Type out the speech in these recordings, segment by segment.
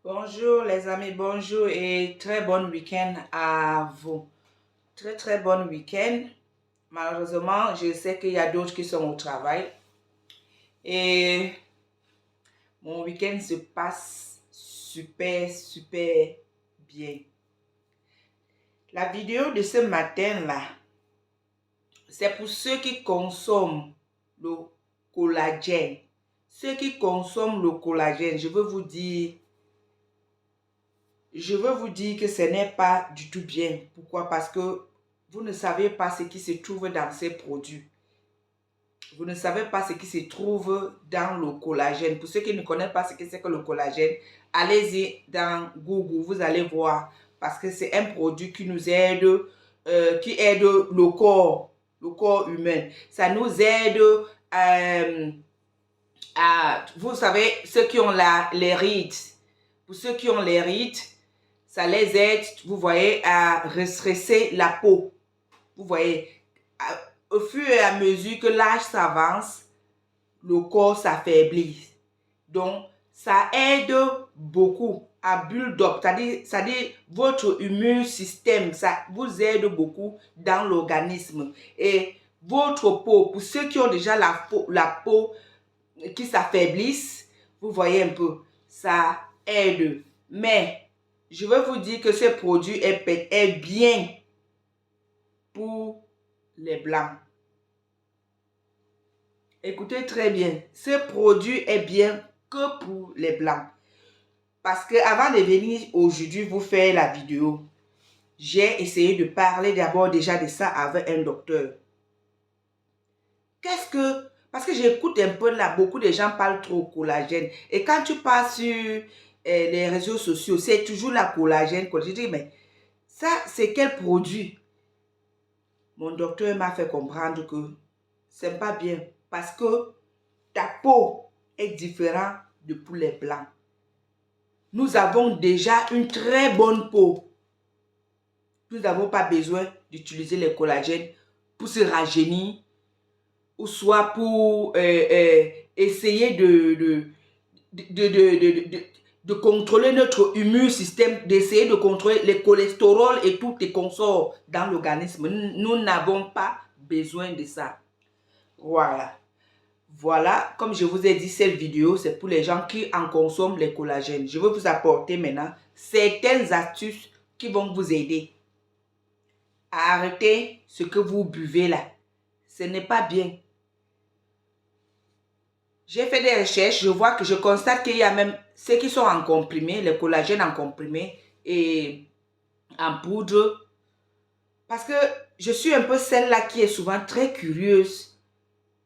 Bonjour les amis, bonjour et très bon week-end à vous. Très bon week-end. Malheureusement, je sais qu'il y a d'autres qui sont au travail. Et mon week-end se passe super bien. La vidéo de ce matin-là, c'est pour ceux qui consomment le collagène. Ceux qui consomment le collagène, je veux vous dire que ce n'est pas du tout bien. Pourquoi? Parce que vous ne savez pas ce qui se trouve dans ces produits. Vous ne savez pas ce qui se trouve dans le collagène. Pour ceux qui ne connaissent pas ce que c'est que le collagène, allez-y dans Google, vous allez voir. Parce que c'est un produit qui nous aide, qui aide le corps humain. Ça nous aide vous savez, ceux qui ont les rides. Pour ceux qui ont les rides, ça les aide, vous voyez, à restresser la peau. Vous voyez, au fur et à mesure que l'âge s'avance, le corps s'affaiblit. Donc, ça aide beaucoup à build up, c'est-à-dire votre immune système, ça vous aide beaucoup dans l'organisme. Et votre peau, pour ceux qui ont déjà la peau qui s'affaiblissent, vous voyez un peu, ça aide. Mais je veux vous dire que ce produit est bien pour les blancs. Écoutez très bien, ce produit est bien que pour les blancs. Parce que avant de venir aujourd'hui vous faire la vidéo, j'ai essayé de parler d'abord déjà de ça avec un docteur. Parce que j'écoute un peu là, beaucoup de gens parlent trop collagène. Et quand tu passes sur les réseaux sociaux, c'est toujours la collagène. Je dis, mais ça, c'est quel produit? Mon docteur m'a fait comprendre que c'est pas bien. Parce que ta peau est différente de pour les blancs. Nous avons déjà une très bonne peau. Nous n'avons pas besoin d'utiliser les collagènes pour se rajeunir ou soit pour essayer de contrôler notre immune système, d'essayer de contrôler les cholestérol et tout tes consorts dans l'organisme. Nous n'avons pas besoin de ça. Voilà. Voilà, comme je vous ai dit, cette vidéo, c'est pour les gens qui en consomment les collagènes. Je vais vous apporter maintenant certaines astuces qui vont vous aider à arrêter ce que vous buvez là. Ce n'est pas bien. J'ai fait des recherches, je constate qu'il y a même ceux qui sont en comprimé, les collagènes en comprimé et en poudre. Parce que je suis un peu celle-là qui est souvent très curieuse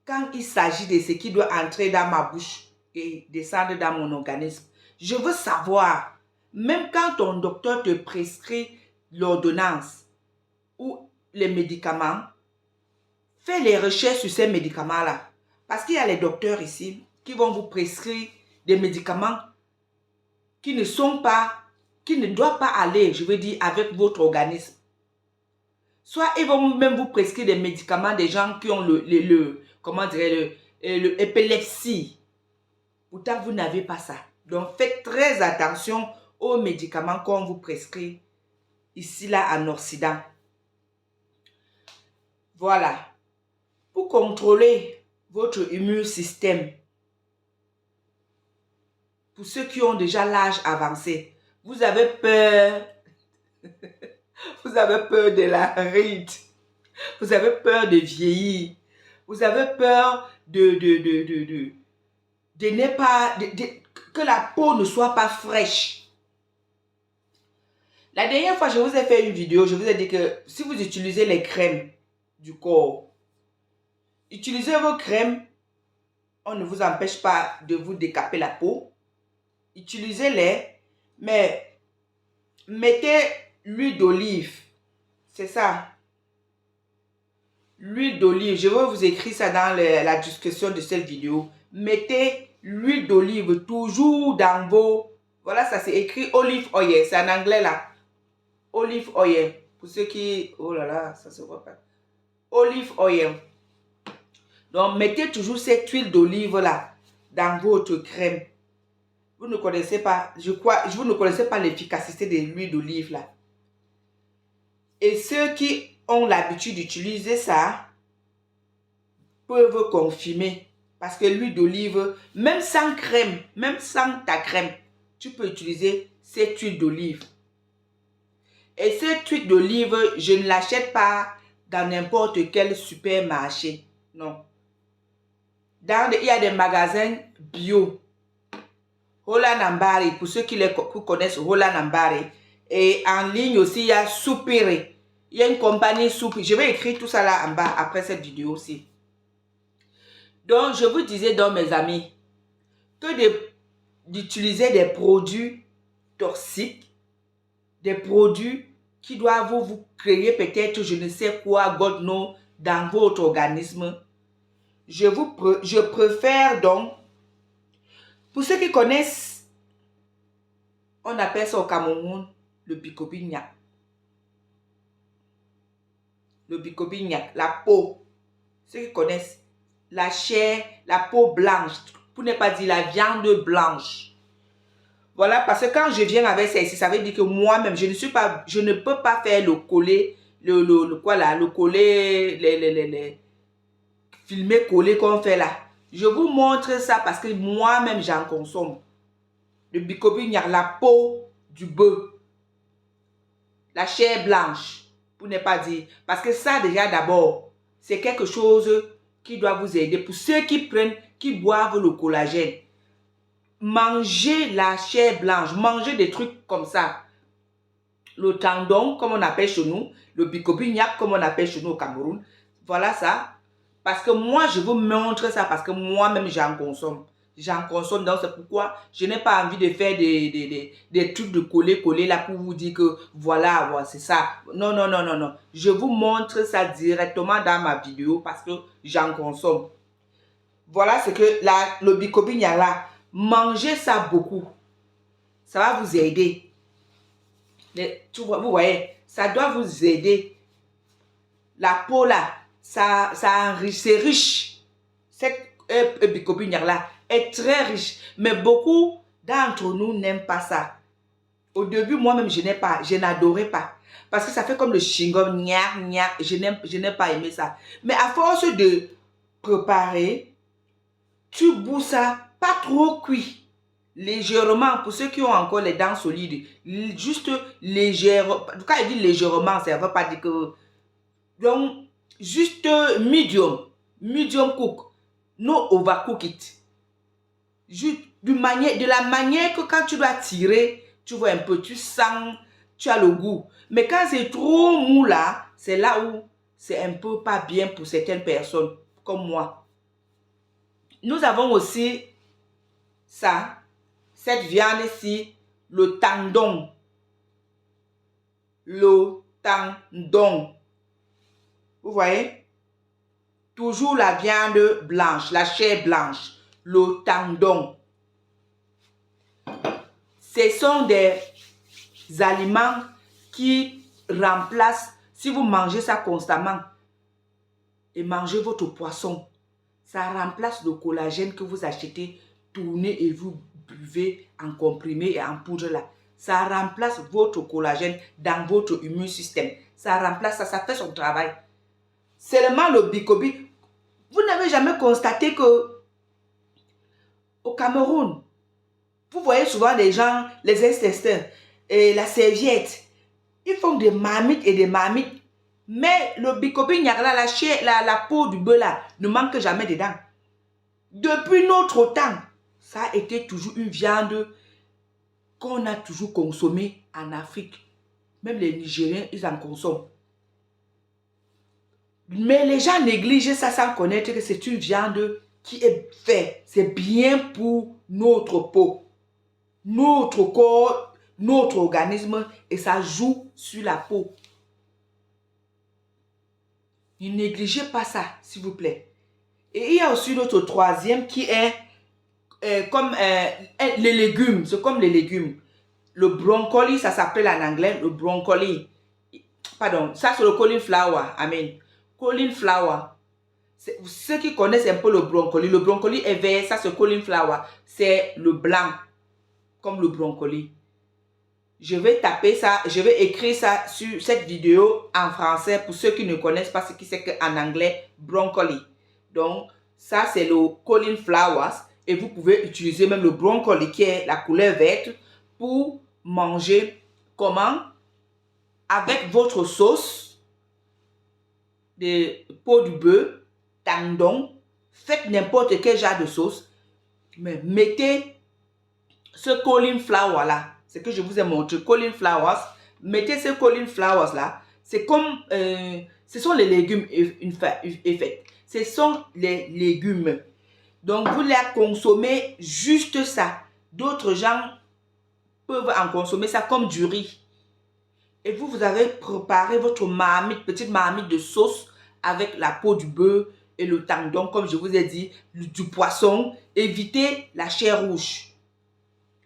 quand il s'agit de ce qui doit entrer dans ma bouche et descendre dans mon organisme. Je veux savoir, même quand ton docteur te prescrit l'ordonnance ou les médicaments, fais les recherches sur ces médicaments-là. Parce qu'il y a les docteurs ici qui vont vous prescrire des médicaments qui ne doivent pas aller, je veux dire, avec votre organisme. Soit ils vont même vous prescrire des médicaments des gens qui ont l'épilepsie. Pourtant, vous n'avez pas ça. Donc, faites très attention aux médicaments qu'on vous prescrit ici, là, en Occident. Voilà. Pour contrôler votre immune système, pour ceux qui ont déjà l'âge avancé, vous avez peur, vous avez peur de la ride, vous avez peur de vieillir, vous avez peur que la peau ne soit pas fraîche. La dernière fois, je vous ai fait une vidéo, je vous ai dit que si vous utilisez les crèmes du corps, utilisez vos crèmes, on ne vous empêche pas de vous décaper la peau. Utilisez-les, mais mettez l'huile d'olive. C'est ça. L'huile d'olive, je vais vous écrire ça dans la description de cette vidéo. Mettez l'huile d'olive toujours dans vos... Voilà, ça c'est écrit olive oil. C'est en anglais là. Olive oil. Pour ceux qui... Oh là là, ça se voit pas. Olive oil. Donc, mettez toujours cette huile d'olive là dans votre crème. vous ne connaissez pas, je crois, vous ne connaissez pas l'efficacité de l'huile d'olive là. Et ceux qui ont l'habitude d'utiliser ça peuvent confirmer. Parce que l'huile d'olive, même sans crème, même sans ta crème, tu peux utiliser cette huile d'olive. Et cette huile d'olive, je ne l'achète pas dans n'importe quel supermarché. Non. Il y a des magasins bio. Holland & Barry, pour ceux qui connaissent Holland & Barry. Et en ligne aussi, il y a Soupiri. Il y a une compagnie Soupiri. Je vais écrire tout ça là en bas après cette vidéo aussi. Donc, je vous disais donc, mes amis, que d'utiliser des produits toxiques, des produits qui doivent vous créer peut-être je ne sais quoi, God knows, dans votre organisme. Je préfère donc, pour ceux qui connaissent, on appelle ça au Cameroun le bicobignac. Le bicobignac, la peau. Ceux qui connaissent, la chair, la peau blanche, pour ne pas dire la viande blanche. Voilà, parce que quand je viens avec ça ici, ça veut dire que moi-même, je ne peux pas faire le collet, le collet, les filmer collé qu'on fait là. Je vous montre ça parce que moi-même, j'en consomme. Le bicobignac, la peau du bœuf, la chair blanche, pour ne pas dire. Parce que ça, déjà, d'abord, c'est quelque chose qui doit vous aider. Pour ceux qui boivent le collagène, mangez la chair blanche, mangez des trucs comme ça. Le tendon, comme on appelle chez nous, le bicobignac, comme on appelle chez nous au Cameroun. Voilà ça. Parce que moi, je vous montre ça parce que moi-même, j'en consomme. J'en consomme, donc c'est pourquoi je n'ai pas envie de faire des trucs de coller là pour vous dire que voilà, c'est ça. Non, non, non, non, non. Je vous montre ça directement dans ma vidéo parce que j'en consomme. Voilà ce que le bicobignac là, mangez ça beaucoup. Ça va vous aider. Vous voyez, ça doit vous aider. La peau là, c'est riche. Cette bicobignac là est très riche. Mais beaucoup d'entre nous n'aiment pas ça. Au début, moi-même, je n'adorais pas. Parce que ça fait comme le chewing-gum, je n'ai pas aimé ça. Mais à force de préparer, tu bous ça, pas trop cuit. Légèrement, pour ceux qui ont encore les dents solides, juste légèrement. Quand il dit légèrement, ça ne veut pas dire que... Donc, juste medium cook. No overcook it. Juste de la manière que quand tu dois tirer, tu vois un peu, tu sens, tu as le goût. Mais quand c'est trop mou là, c'est là où c'est un peu pas bien pour certaines personnes, comme moi. Nous avons aussi ça, cette viande ici, le tendon. Le tendon. Vous voyez? Toujours la viande blanche, la chair blanche, le tendon. Ce sont des aliments qui remplacent, si vous mangez ça constamment et mangez votre poisson, ça remplace le collagène que vous achetez, tournez et vous buvez en comprimé et en poudre là. Ça remplace votre collagène dans votre immune système. Ça remplace ça, ça fait son travail. Seulement le bicobi, vous n'avez jamais constaté que au Cameroun, vous voyez souvent les gens, les intestins et la serviette, ils font des marmites et des marmites. Mais le bicobignac là, la peau du bœuf là, ne manque jamais dedans. Depuis notre temps, ça a été toujours une viande qu'on a toujours consommée en Afrique. Même les Nigériens, ils en consomment. Mais les gens négligent ça sans connaître que c'est une viande qui est faite. C'est bien pour notre peau, notre corps, notre organisme et ça joue sur la peau. Ne négligez pas ça, s'il vous plaît. Et il y a aussi notre troisième qui est comme les légumes. C'est comme les légumes. Le broccoli, ça s'appelle en anglais le broccoli. Pardon, ça c'est le cauliflower. Amen. Cauliflower. Ceux qui connaissent un peu le broccoli est vert, ça c'est cauliflower. C'est le blanc. comme le brocoli. Je vais taper ça, je vais écrire ça sur cette vidéo en français pour ceux qui ne connaissent pas ce qui c'est qu'en anglais, broccoli. Donc, ça c'est le cauliflowers et vous pouvez utiliser même le broccoli qui est la couleur verte pour manger comment? Avec votre sauce de peau du bœuf, tendon, faites n'importe quel genre de sauce, mais mettez ce cauliflower là, ce que je vous ai montré, cauliflowers, mettez ce cauliflowers là, c'est comme, ce sont les légumes effets, ce sont les légumes. Donc vous les consommez juste ça. D'autres gens peuvent en consommer ça comme du riz. Et vous, vous avez préparé votre marmite, petite marmite de sauce avec la peau du bœuf et le tendon, comme je vous ai dit, du poisson. Évitez la chair rouge.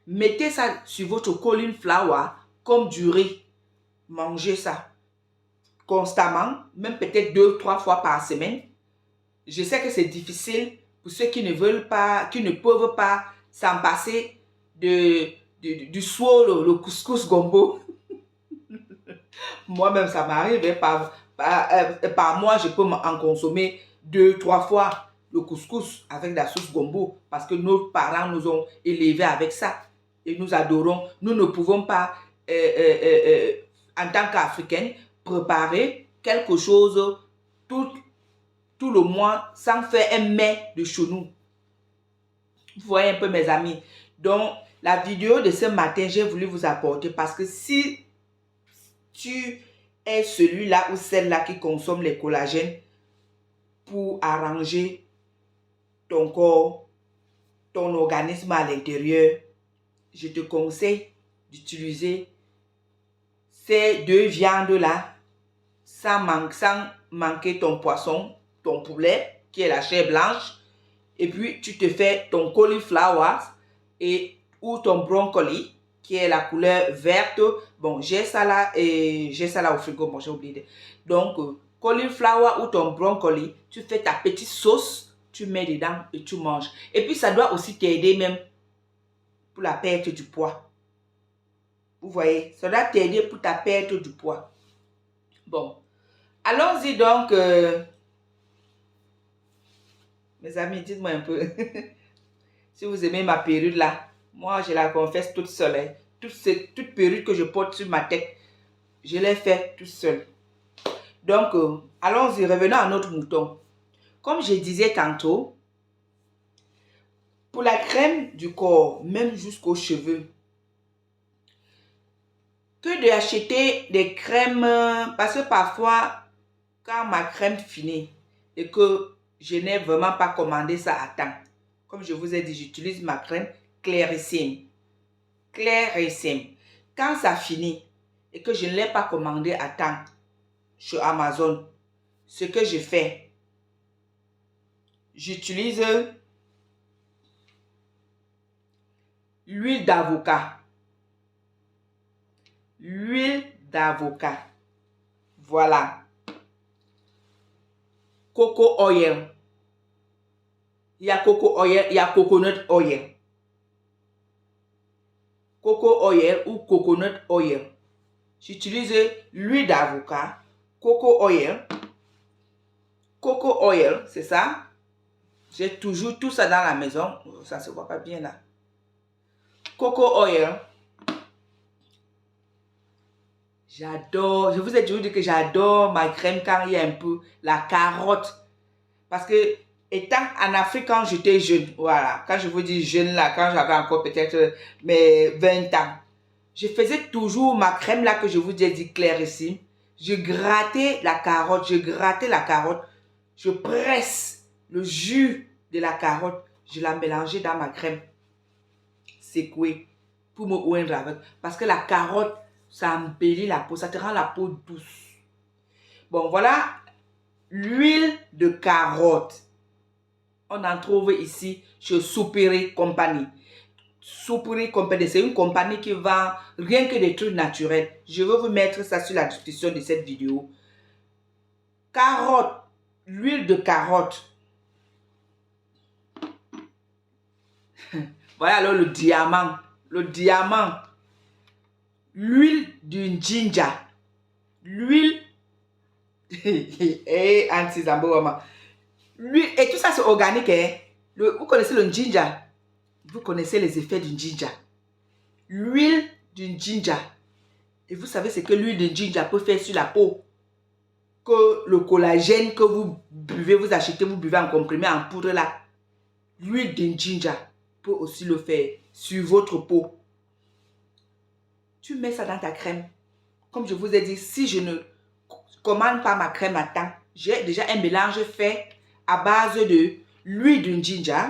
Mettez ça sur votre cauliflower comme du riz. Mangez ça constamment, même peut-être 2-3 fois par semaine. Je sais que c'est difficile pour ceux qui ne veulent pas, qui ne peuvent pas s'en passer du swallow, le couscous gombo. Moi-même, ça m'arrive. Par mois, je peux en consommer 2-3 fois le couscous avec la sauce gombo parce que nos parents nous ont élevés avec ça et nous adorons. Nous ne pouvons pas, en tant qu'Africains, préparer quelque chose tout le mois sans faire un mets de chez nous. Vous voyez un peu mes amis. Donc, la vidéo de ce matin, j'ai voulu vous apporter parce que si tu es celui-là ou celle-là qui consomme les collagènes pour arranger ton corps, ton organisme à l'intérieur, je te conseille d'utiliser ces deux viandes-là sans manquer ton poisson, ton poulet, qui est la chair blanche, et puis tu te fais ton cauliflower ou ton brocoli, qui est la couleur verte. Bon, j'ai ça là et j'ai ça là au frigo. Bon, j'ai oublié. Donc, cauliflower ou ton brocoli, tu fais ta petite sauce, tu mets dedans et tu manges. Et puis, ça doit aussi t'aider même pour la perte du poids. Vous voyez, ça doit t'aider pour ta perte du poids. Bon, allons-y donc. Mes amis, dites-moi un peu si vous aimez ma perruque là. Moi, je la confesse toute seule. Hein. Toute perruque que je porte sur ma tête, je l'ai faite toute seule. Donc, allons-y, revenons à notre mouton. Comme je disais tantôt, pour la crème du corps, même jusqu'aux cheveux, que d'acheter des crèmes, parce que parfois, quand ma crème finit et que je n'ai vraiment pas commandé ça à temps, comme je vous ai dit, j'utilise ma crème Clarissime. Clarissime. Quand ça finit et que je ne l'ai pas commandé à temps sur Amazon, ce que je fais, j'utilise l'huile d'avocat. L'huile d'avocat. Voilà. Coco oil. Il y a coco oil, il y a coconut oil. Coco oil ou coconut oil. J'utilise l'huile d'avocat, coco oil. Coco oil, c'est ça. J'ai toujours tout ça dans la maison. Ça ne se voit pas bien là. Coco oil. J'adore. Je vous ai toujours dit que j'adore ma crème quand il y a un peu la carotte. Parce que étant en Afrique quand j'étais jeune, voilà, quand je vous dis jeune là, quand j'avais encore peut-être mes 20 ans, je faisais toujours ma crème là que je vous ai dit Clarissime. Je grattais la carotte, je presse le jus de la carotte, je la mélangeais dans ma crème secouée pour me oindre avec. Parce que la carotte, ça embellit la peau, ça te rend la peau douce. Bon, voilà l'huile de carotte. On en trouve ici chez Superi Company. Superi Company, c'est une compagnie qui vend rien que des trucs naturels. Je vais vous mettre ça sur la description de cette vidéo. Carotte, l'huile de carotte. Voilà alors le diamant le diamant, l'huile du ginger, l'huile et anti-zambouama. L'huile, et tout ça c'est organique. Hein? Vous connaissez le ginger, vous connaissez les effets du ginger. L'huile du ginger. Et vous savez ce que l'huile de ginger peut faire sur la peau. Que le collagène que vous buvez, vous achetez, vous buvez en comprimé, en poudre là. L'huile de ginger peut aussi le faire sur votre peau. Tu mets ça dans ta crème. Comme je vous ai dit, si je ne commande pas ma crème à temps, j'ai déjà un mélange fait à base de l'huile de ginger,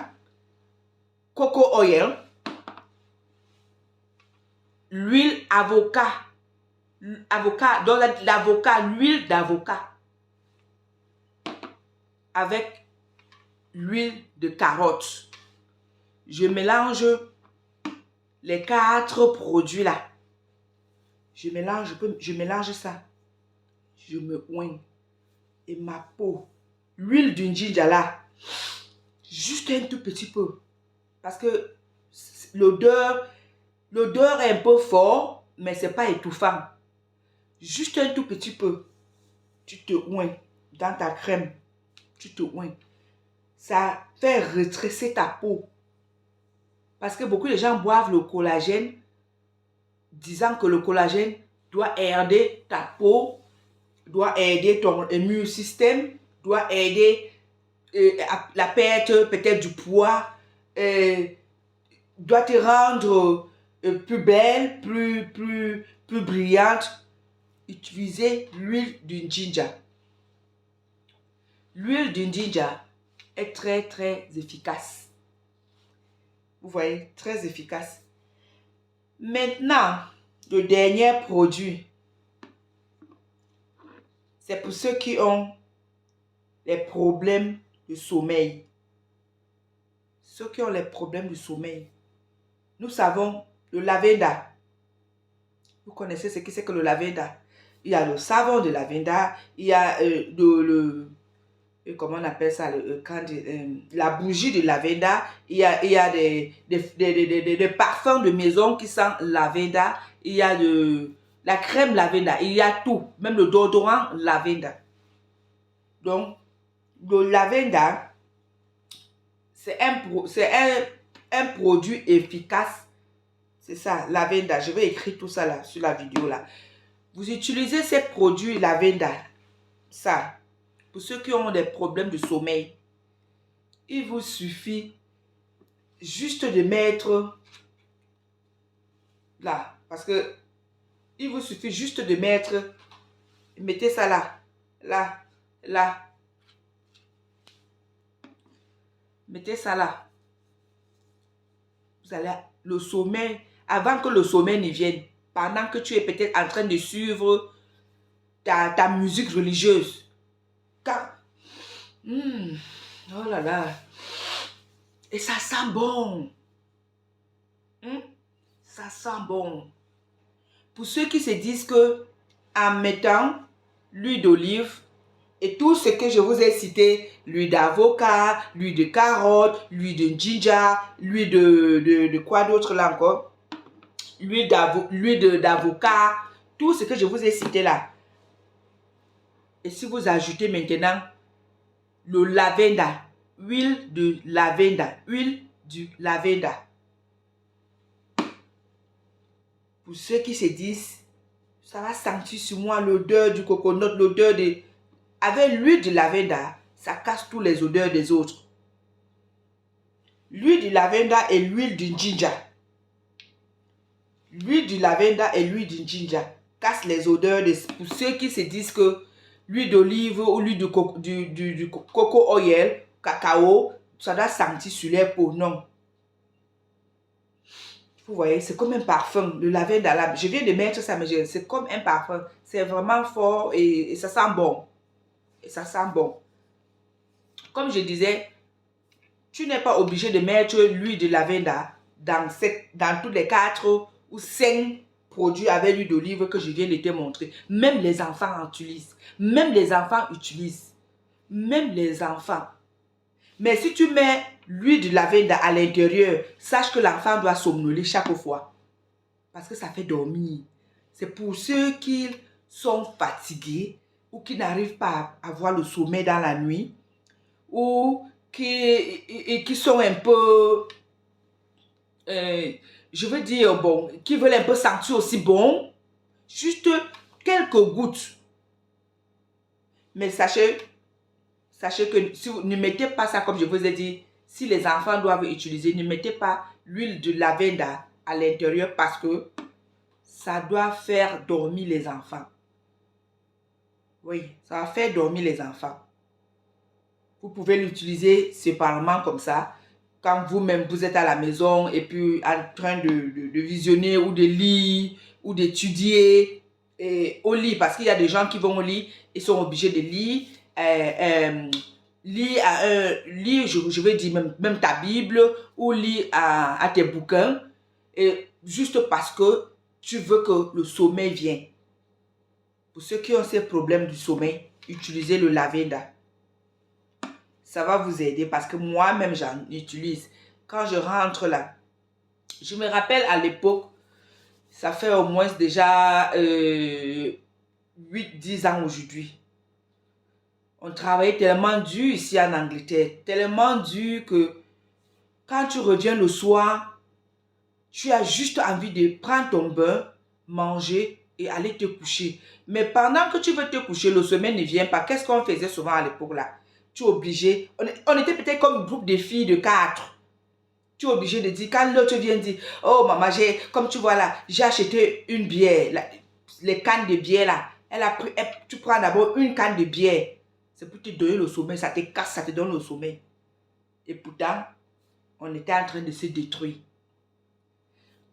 coco oil, l'huile avocat, donc l'avocat, l'huile d'avocat, avec l'huile de carotte. Je mélange les 4 produits là. Je mélange ça. Je me oigne. Et ma peau, l'huile du ginger là, juste un tout petit peu. Parce que l'odeur est un peu fort, mais c'est pas étouffant. Juste un tout petit peu. Tu te oignes dans ta crème. Tu te oignes. Ça fait retresser ta peau. Parce que beaucoup de gens boivent le collagène, disant que le collagène doit aider ta peau, doit aider ton immune système, doit aider la perte peut-être du poids, doit te rendre plus belle, plus brillante. Utilisez l'huile du ginger. L'huile du ginger est très très efficace. Vous voyez, très efficace. Maintenant, le dernier produit, c'est pour ceux qui ont les problèmes de sommeil. Ceux qui ont les problèmes de sommeil. Nous savons le lavender. Vous connaissez ce que c'est que le lavender? Il y a le savon de lavender, il y a comment on appelle ça, la bougie de lavender, il y a des parfums de maison qui sentent lavender, il y a la crème lavender, il y a tout, même le déodorant lavender. Donc, le lavender, c'est un produit efficace. C'est ça, lavender. Je vais écrire tout ça là, sur la vidéo là. Vous utilisez ces produits lavender, ça, pour ceux qui ont des problèmes de sommeil. Il vous suffit juste de mettre là, parce que il vous suffit juste de mettre, mettez ça là, là, là. Mettez ça là. Vous allez, le sommeil, avant que le sommeil ne vienne, pendant que tu es peut-être en train de suivre ta musique religieuse. Car, oh là là. Et ça sent bon. Ça sent bon. Pour ceux qui se disent que en mettant l'huile d'olive et tout ce que je vous ai cité, l'huile d'avocat, l'huile de carotte, l'huile de ginger, l'huile de quoi d'autre là encore, l'huile d'avocat, tout ce que je vous ai cité là. Et si vous ajoutez maintenant le lavender, huile de lavender, huile du lavender. Pour ceux qui se disent, ça va sentir sur moi l'odeur du coconut, l'odeur de... Avec l'huile de lavender, ça casse tous les odeurs des autres. L'huile du lavender et l'huile du ginger. L'huile du lavender et l'huile du ginger cassent les odeurs pour ceux qui se disent que l'huile d'olive ou l'huile du coco oil, cacao, ça doit sentir sur les peaux. Non. Vous voyez, c'est comme un parfum. Le lavender là, je viens de mettre ça, mais c'est comme un parfum. C'est vraiment fort et ça sent bon. Et ça sent bon. Comme je disais, tu n'es pas obligé de mettre l'huile de lavender dans tous les 4 ou 5 produits avec l'huile d'olive que je viens de te montrer. Même les enfants en utilisent. Même les enfants utilisent. Même les enfants. Mais si tu mets l'huile de lavender à l'intérieur, sache que l'enfant doit somnoler chaque fois. parce que ça fait dormir. C'est pour ceux qui sont fatigués ou qui n'arrivent pas à avoir le sommeil dans la nuit ou qui sont un peu, je veux dire, bon, qui veulent un peu sentir aussi bon. Juste quelques gouttes. Mais sachez que si vous ne mettez pas ça, comme je vous ai dit, si les enfants doivent utiliser, ne mettez pas l'huile de lavande à l'intérieur parce que ça doit faire dormir les enfants. Oui, ça va faire dormir les enfants. Vous pouvez l'utiliser séparément comme ça. Quand vous-même, vous êtes à la maison et puis en train de visionner ou de lire ou d'étudier au lit. Parce qu'il y a des gens qui vont au lit, ils sont obligés de lire. Lire, je veux dire, même ta Bible ou lire à tes bouquins. Et juste parce que tu veux que le sommeil vienne. Pour ceux qui ont ces problèmes du sommeil, utilisez le lavanda. Ça va vous aider parce que moi-même, j'en utilise. Quand je rentre là, je me rappelle à l'époque, ça fait au moins déjà 8-10 ans aujourd'hui. On travaillait tellement dur ici en Angleterre, tellement dur que quand tu reviens le soir, tu as juste envie de prendre ton bain, manger et aller te coucher. Mais pendant que tu veux te coucher, le sommeil ne vient pas. Qu'est-ce qu'on faisait souvent à l'époque là? Tu es obligé, on était peut-être comme un groupe de filles de 4. Tu es obligé de dire, quand l'autre vient dire, oh maman, comme tu vois là, j'ai acheté une bière, les cannes de bière là. Tu prends d'abord une canne de bière. C'est pour te donner le sommeil, ça te casse, ça te donne le sommeil. Et pourtant, on était en train de se détruire.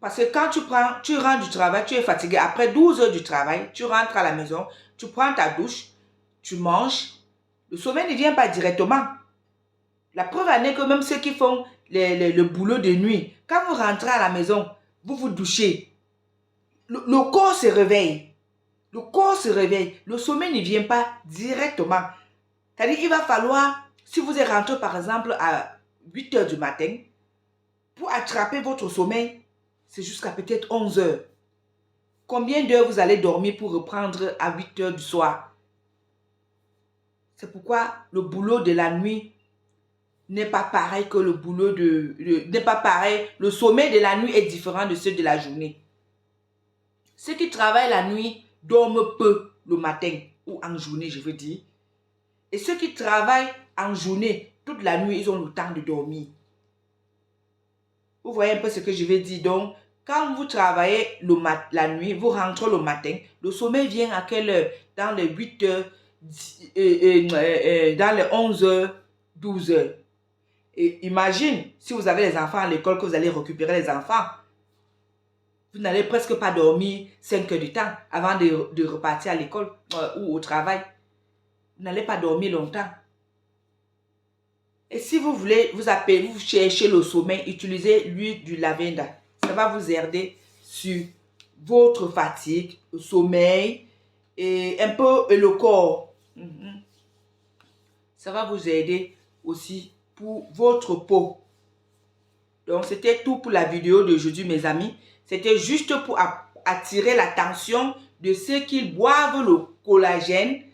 Parce que quand tu rentres du travail, tu es fatigué. Après 12 heures du travail, tu rentres à la maison, tu prends ta douche, tu manges. Le sommeil ne vient pas directement. La preuve en est que même ceux qui font le boulot de nuit, quand vous rentrez à la maison, vous vous douchez. Le corps se réveille. Le corps se réveille. Le sommeil ne vient pas directement. C'est-à-dire qu'il va falloir, si vous êtes rentré par exemple à 8 heures du matin, pour attraper votre sommeil, c'est jusqu'à peut-être 11 heures. Combien d'heures vous allez dormir pour reprendre à 8 heures du soir? C'est pourquoi le boulot de la nuit n'est pas pareil que le boulot n'est pas pareil. Le sommeil de la nuit est différent de ceux de la journée. Ceux qui travaillent la nuit dorment peu le matin ou en journée, je veux dire. Et ceux qui travaillent en journée, toute la nuit, ils ont le temps de dormir. Vous voyez un peu ce que je veux dire. Donc, quand vous travaillez la nuit, vous rentrez le matin, le sommeil vient à quelle heure? Dans les 8 heures, dans les 11 heures, 12 heures. Et imagine, si vous avez les enfants à l'école, que vous allez récupérer les enfants. Vous n'allez presque pas dormir 5 heures du temps avant de repartir à l'école ou au travail. Vous n'allez pas dormir longtemps. Et si vous voulez vous cherchez le sommeil, utilisez l'huile du lavanda. Ça va vous aider sur votre fatigue, le sommeil et un peu le corps. Ça va vous aider aussi pour votre peau. Donc, c'était tout pour la vidéo d'aujourd'hui, mes amis. C'était juste pour attirer l'attention de ceux qui boivent le collagène.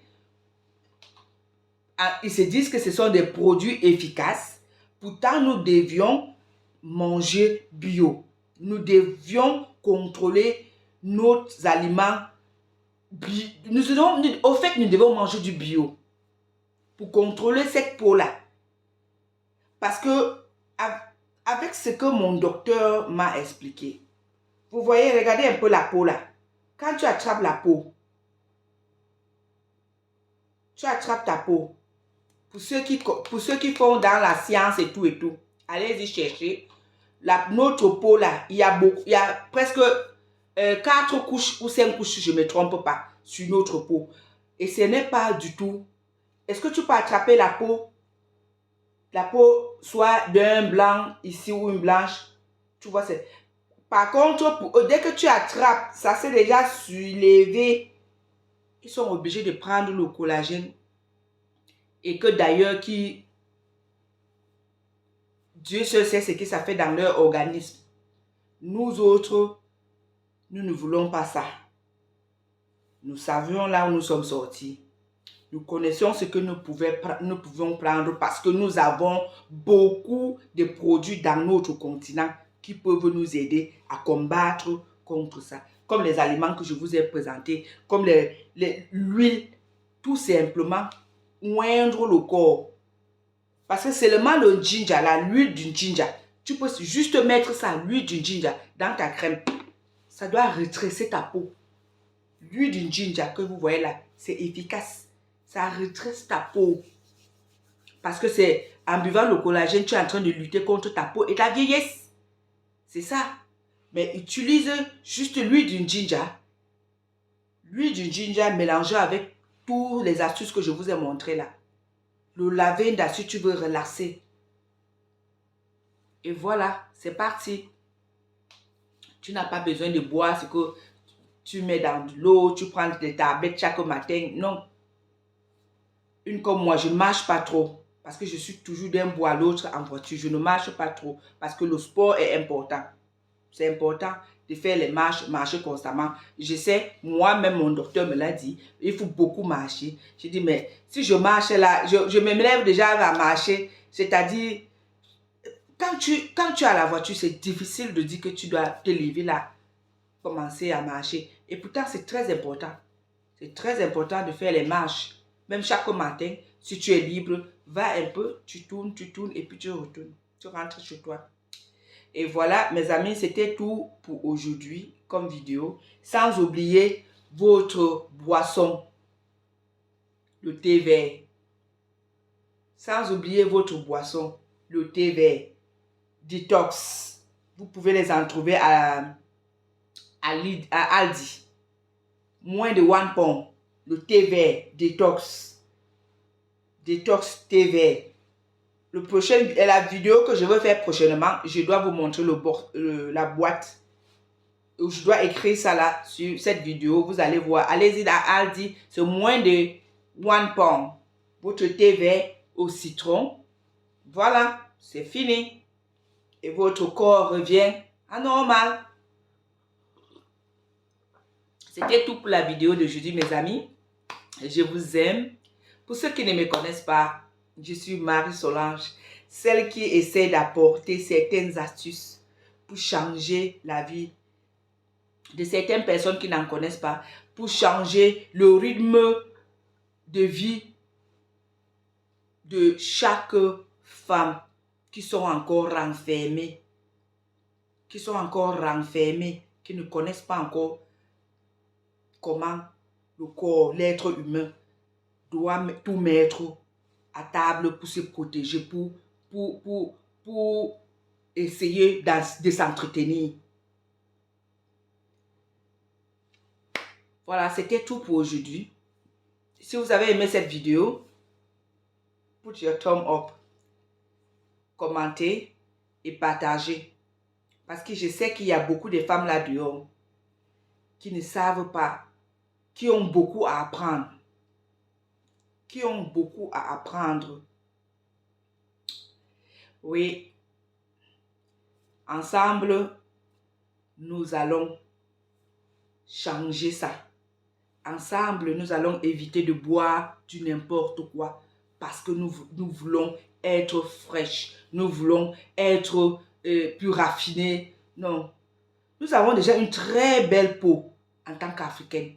Ils se disent que ce sont des produits efficaces. Pourtant, nous devions manger bio. Nous devions contrôler nos aliments. Au fait, nous devons manger du bio pour contrôler cette peau-là. Parce que avec ce que mon docteur m'a expliqué, vous voyez, regardez un peu la peau là. Quand tu attrapes la peau, tu attrapes ta peau. Pour ceux qui font dans la science et tout, allez-y chercher. Notre peau là, il y a presque 4 couches ou 5 couches, je ne me trompe pas, sur notre peau. Et ce n'est pas du tout. Est-ce que tu peux attraper la peau? La peau soit d'un blanc ici ou une blanche. Tu vois, c'est... Par contre, dès que tu attrapes, ça s'est déjà soulevé. Ils sont obligés de prendre le collagène. Et que d'ailleurs, Dieu seul sait ce que ça fait dans leur organisme. Nous autres, Nous ne voulons pas ça. Nous savions là où nous sommes sortis. Nous connaissions ce que nous pouvions prendre parce que nous avons beaucoup de produits dans notre continent qui peuvent nous aider à combattre contre ça. Comme les aliments que je vous ai présentés, comme l'huile, tout simplement, oindre le corps. Parce que seulement le ginger, l'huile du ginger, tu peux juste mettre ça, l'huile du ginger, dans ta crème. Ça doit retracer ta peau. L'huile du ginger que vous voyez là, c'est efficace. Ça retrace ta peau. Parce que c'est en buvant le collagène, tu es en train de lutter contre ta peau et ta vieillesse. C'est ça. Mais utilise juste l'huile du ginger. L'huile du ginger mélangée avec toutes les astuces que je vous ai montrées là. Le lavender si tu veux relaxer. Et voilà, c'est parti. Tu n'as pas besoin de boire ce que tu mets dans de l'eau, tu prends des tablettes chaque matin. Non. Une comme moi, je ne marche pas trop. Parce que je suis toujours d'un bout à l'autre en voiture. Je ne marche pas trop. Parce que le sport est important. C'est important de faire les marches, marcher constamment. Je sais, moi-même, mon docteur me l'a dit, il faut beaucoup marcher. Je dis, mais si je marche là, je me lève déjà à marcher. C'est-à-dire, quand tu es à la voiture, c'est difficile de dire que tu dois te lever là, commencer à marcher. Et pourtant, c'est très important. C'est très important de faire les marches. Même chaque matin, si tu es libre, va un peu, tu tournes et puis tu retournes. Tu rentres chez toi. Et voilà, mes amis, c'était tout pour aujourd'hui comme vidéo. Sans oublier votre boisson, le thé vert. Sans oublier votre boisson, le thé vert. Detox. Vous pouvez les en trouver à Aldi. Moins de 1 pound. Le thé vert, détox. Détox thé vert. La vidéo que je vais faire prochainement, je dois vous montrer la boîte. Je dois écrire ça là sur cette vidéo. Vous allez voir. Allez-y à Aldi. C'est moins de 1 pound. Votre thé vert au citron. Voilà. C'est fini. Et votre corps revient à normal. C'était tout pour la vidéo d'aujourd'hui, mes amis. Je vous aime. Pour ceux qui ne me connaissent pas, je suis Marie-Solange, celle qui essaie d'apporter certaines astuces pour changer la vie de certaines personnes qui n'en connaissent pas, pour changer le rythme de vie de chaque femme qui sont encore renfermées, qui ne connaissent pas encore comment le corps, l'être humain doit tout mettre à table pour se protéger, pour essayer de s'entretenir. Voilà, c'était tout pour aujourd'hui. Si vous avez aimé cette vidéo, put your thumb up, commentez et partagez. Parce que je sais qu'il y a beaucoup de femmes là dehors qui ne savent pas, qui ont beaucoup à apprendre. Oui, ensemble, nous allons changer ça. Ensemble, nous allons éviter de boire du n'importe quoi parce que nous voulons être fraîches. Nous voulons être plus raffinés. Non. Nous avons déjà une très belle peau en tant qu'Africaine.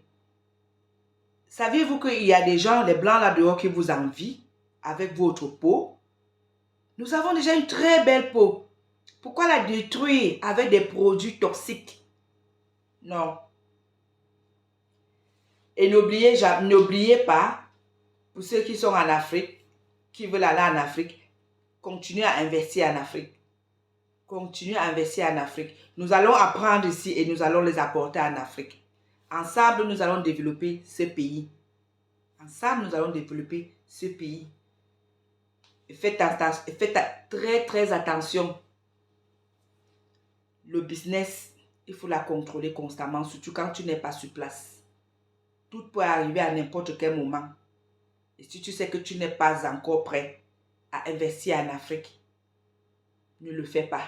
Saviez-vous qu'il y a des gens, les blancs là dehors, qui vous envient avec votre peau? Nous avons déjà une très belle peau. Pourquoi la détruire avec des produits toxiques? Non. Et n'oubliez pas, pour ceux qui sont en Afrique, qui veulent aller en Afrique, continuez à investir en Afrique. Continuez à investir en Afrique. Nous allons apprendre ici et nous allons les apporter en Afrique. Ensemble, nous allons développer ce pays. Ensemble, nous allons développer ce pays. Et faites très, très attention. Le business, il faut la contrôler constamment, surtout quand tu n'es pas sur place. Tout peut arriver à n'importe quel moment. Et si tu sais que tu n'es pas encore prêt à investir en Afrique, ne le fais pas.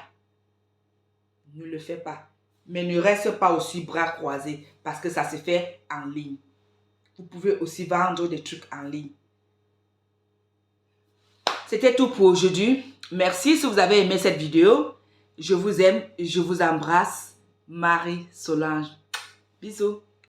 Ne le fais pas. mais ne reste pas aussi bras croisés parce que ça se fait en ligne. Vous pouvez aussi vendre des trucs en ligne. C'était tout pour aujourd'hui. Merci si vous avez aimé cette vidéo. Je vous aime, je vous embrasse. Marie Solange. Bisous.